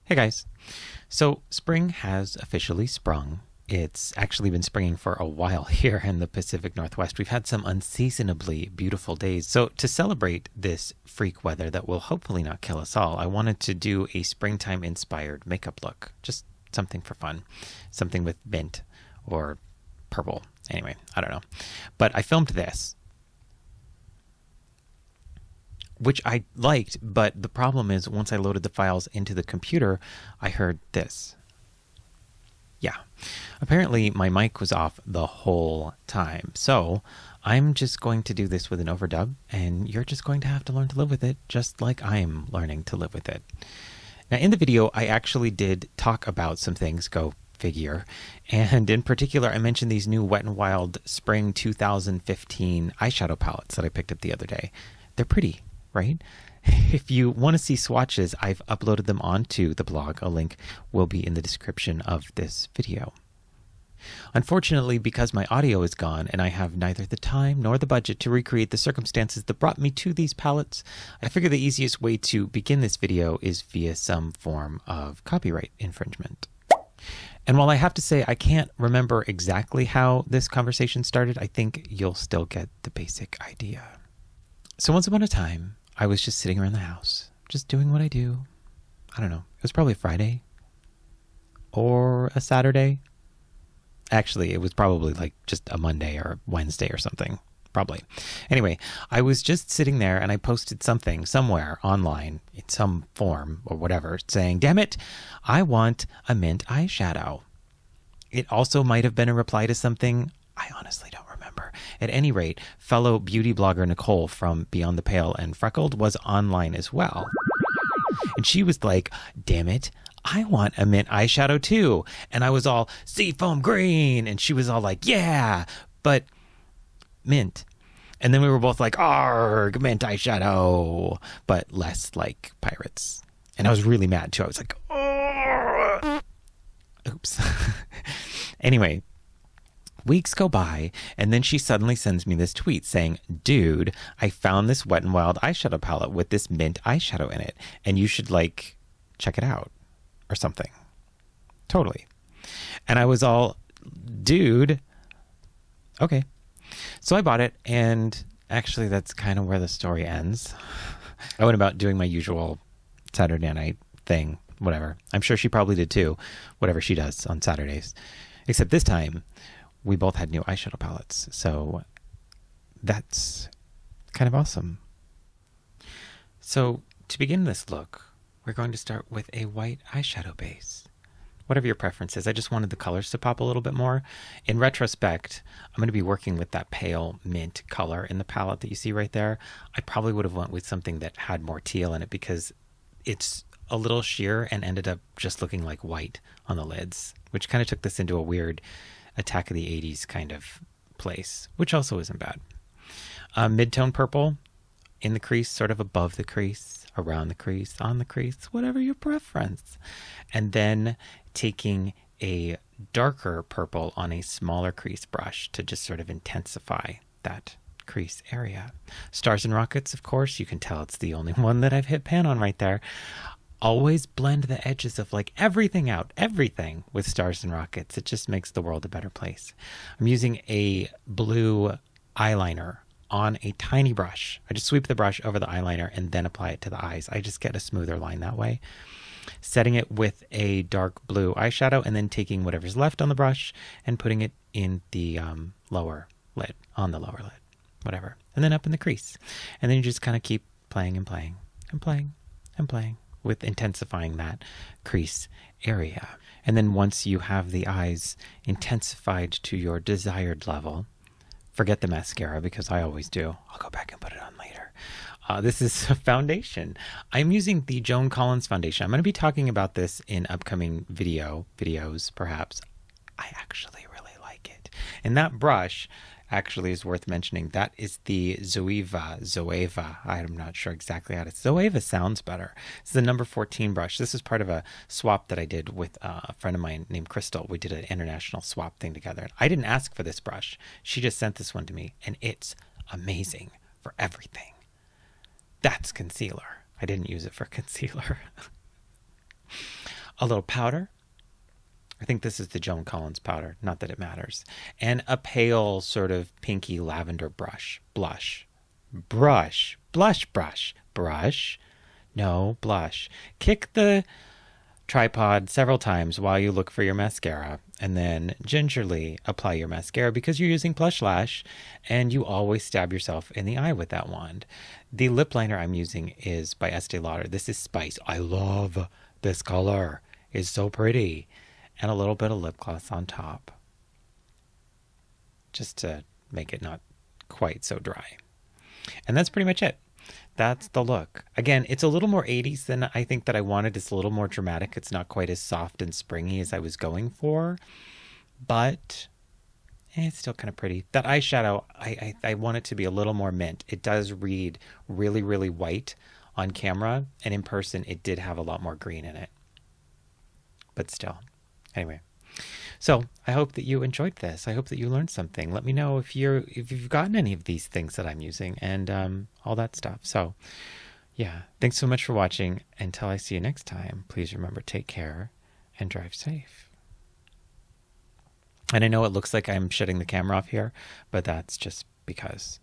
Hey guys. So spring has officially sprung. It's actually been springing for a while here in the Pacific Northwest. We've had some unseasonably beautiful days. So to celebrate this freak weather that will hopefully not kill us all, I wanted to do a springtime inspired makeup look. Just something for fun. Something with mint or purple. Anyway, I don't know. But I filmed this, which I liked, but the problem is once I loaded the files into the computer, I heard this. Yeah, apparently my mic was off the whole time. So I'm just going to do this with an overdub, and you're just going to have to learn to live with it, just like I'm learning to live with it. Now, in the video, I actually did talk about some things, go figure, and in particular, I mentioned these new Wet n Wild Spring 2015 eyeshadow palettes that I picked up the other day. They're pretty, right? If you want to see swatches, I've uploaded them onto the blog. A link will be in the description of this video. Unfortunately, because my audio is gone and I have neither the time nor the budget to recreate the circumstances that brought me to these palettes, I figure the easiest way to begin this video is via some form of copyright infringement. And while I have to say I can't remember exactly how this conversation started, I think you'll still get the basic idea. So once upon a time, I was just sitting around the house, just doing what I do. I don't know. It was probably a Friday or a Saturday. Actually, it was probably like just a Monday or Wednesday or something. Probably. Anyway, I was just sitting there and I posted something somewhere online in some form or whatever saying, damn it, I want a mint eyeshadow. It also might have been a reply to something I honestly don't remember. At any rate, fellow beauty blogger Nicole from Beyond the Pale and Freckled was online as well. And she was like, damn it, I want a mint eyeshadow too. And I was all, seafoam green. And she was all like, yeah, but mint. And then we were both like, arg, mint eyeshadow, but less like pirates. And I was really mad too. I was like, oh, oops. Anyway, weeks go by, and then she suddenly sends me this tweet saying, dude, I found this Wet n Wild eyeshadow palette with this mint eyeshadow in it, and you should, like, check it out, or something. Totally. And I was all, dude, okay. So I bought it, and actually that's kind of where the story ends. I went about doing my usual Saturday night thing, whatever. I'm sure she probably did too, whatever she does on Saturdays. Except this time, we both had new eyeshadow palettes, so that's kind of awesome. So to begin this look, we're going to start with a white eyeshadow base. Whatever your preference is, I just wanted the colors to pop a little bit more. In retrospect, I'm going to be working with that pale mint color in the palette that you see right there. I probably would have went with something that had more teal in it because it's a little sheer and ended up just looking like white on the lids, which kind of took this into a weird Attack of the 80s kind of place, which also isn't bad. Mid-tone purple in the crease, sort of above the crease, around the crease, on the crease, whatever your preference. And then taking a darker purple on a smaller crease brush to just sort of intensify that crease area. Stars and Rockets, of course, you can tell it's the only one that I've hit pan on right there. Always blend the edges of like everything out, everything with Stars and Rockets. It just makes the world a better place. I'm using a blue eyeliner on a tiny brush. I just sweep the brush over the eyeliner and then apply it to the eyes. I just get a smoother line that way. Setting it with a dark blue eyeshadow and then taking whatever's left on the brush and putting it in the lower lid, on the lower lid, whatever. And then up in the crease. And then you just kind of keep playing and playing and playing and playing with intensifying that crease area. And then once you have the eyes intensified to your desired level, forget the mascara because I always do. I'll go back and put it on later. This is a foundation. I'm using the Joan Collins foundation. I'm going to be talking about this in upcoming videos, perhaps. I actually really like it. And that brush actually is worth mentioning. That is the Zoeva. I'm not sure exactly how to. Zoeva sounds better. It's the number 14 brush. This is part of a swap that I did with a friend of mine named Crystal. We did an international swap thing together. I didn't ask for this brush. She just sent this one to me, and it's amazing for everything. That's concealer. I didn't use it for concealer. a little powder. I think this is the Joan Collins powder, not that it matters. And a pale sort of pinky lavender brush. Blush. Brush. Blush brush. Brush. No, blush. Kick the tripod several times while you look for your mascara, and then gingerly apply your mascara because you're using Plush Lash, and you always stab yourself in the eye with that wand. The lip liner I'm using is by Estee Lauder. This is Spice. I love this color. It's so pretty. And a little bit of lip gloss on top, just to make it not quite so dry. And that's pretty much it. That's the look. Again, it's a little more 80s than I think that I wanted. It's a little more dramatic. It's not quite as soft and springy as I was going for, but it's still kind of pretty. That eyeshadow, I want it to be a little more mint. It does read really, really white on camera, and in person it did have a lot more green in it. But still. Anyway, so I hope that you enjoyed this. I hope that you learned something. Let me know if you've gotten any of these things that I'm using and all that stuff. So yeah, thanks so much for watching. Until I see you next time, please remember, take care and drive safe. And I know it looks like I'm shutting the camera off here, but that's just because.